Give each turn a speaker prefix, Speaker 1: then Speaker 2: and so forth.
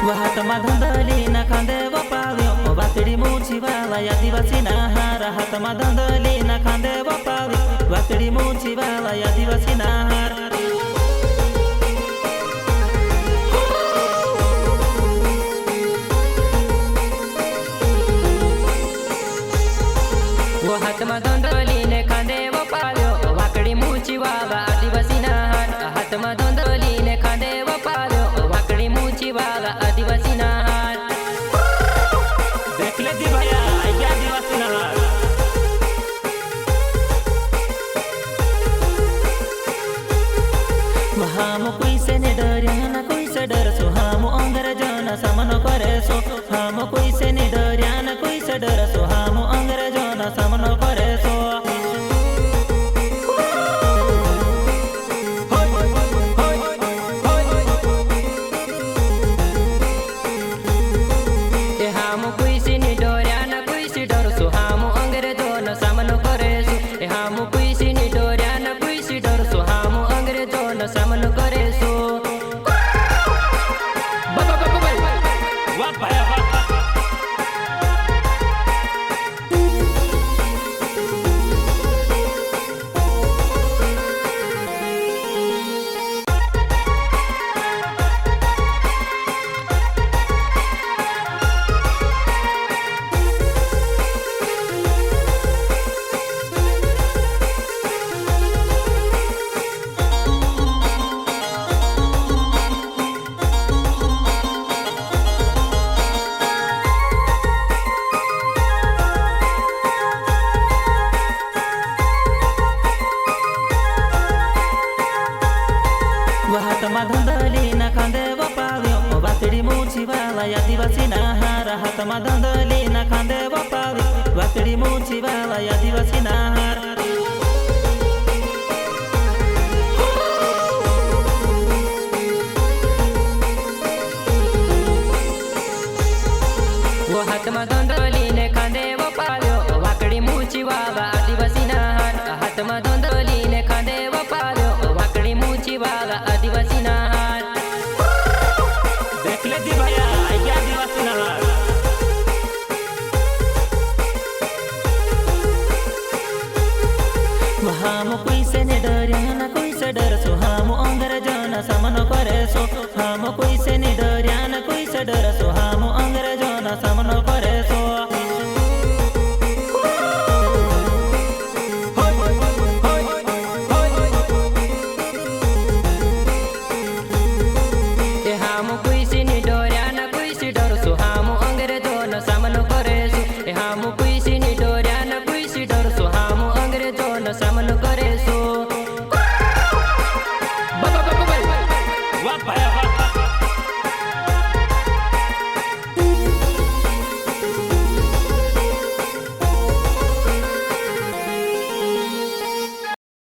Speaker 1: हातमा धंदली न खांदे वपाव्यो वाकडी मूची वाला आदिवासी नाहार हातमा धंदली न खांदे वपाव्यो वाकडी मूची वाला आदिवासी नाहार
Speaker 2: वो हातमा धंदली ने खांदे वपाव्यो वाकडी मूची वाला आदिवासी नाहार हातमा धंदली ने खांदे वपाव्यो वाकडी मूची वाला आदिवासी नाहार
Speaker 1: देख ले दी भैया आइया आदिवासी नाहार हम कोई से ने डरिया ना कोई से डर सो हम अंग्रेजों समन करे सो हम कोई से ने डरिया ना कोई से डर सो हम अंग्रेजों समन करे सो
Speaker 2: हम कोई से ने डरिया ना कोई से डर सो हम अंग्रेजों समन करे सो हम कोई से ने डरिया ना कोई से डर सो हम अंग्रेजों समन करे सो
Speaker 1: वाह भैया वाह हातमा धंदली न खांदे वपाव्यो वाकडी मूची वाला आदिवासी नाहार हातमा धंदली न खांदे वपाव्यो वाकडी मूची वाला आदिवासी नाहार
Speaker 2: वो हातमा धंदली ने खांदे वपाव्यो वाकडी मूची वाला आदिवासी नाहार हातमा धंदली ने खांदे वपाव्यो वाकडी मूची वाला आदिवासी नाहार
Speaker 1: देख ले दी भैया आइया आदिवासी नाहार हम कोई से ने डरिया ना कोई से डर सो हम अंग्रेजों समन करे सो हम कोई से ने डरिया ना कोई से डर सो हम अंग्रेजों समन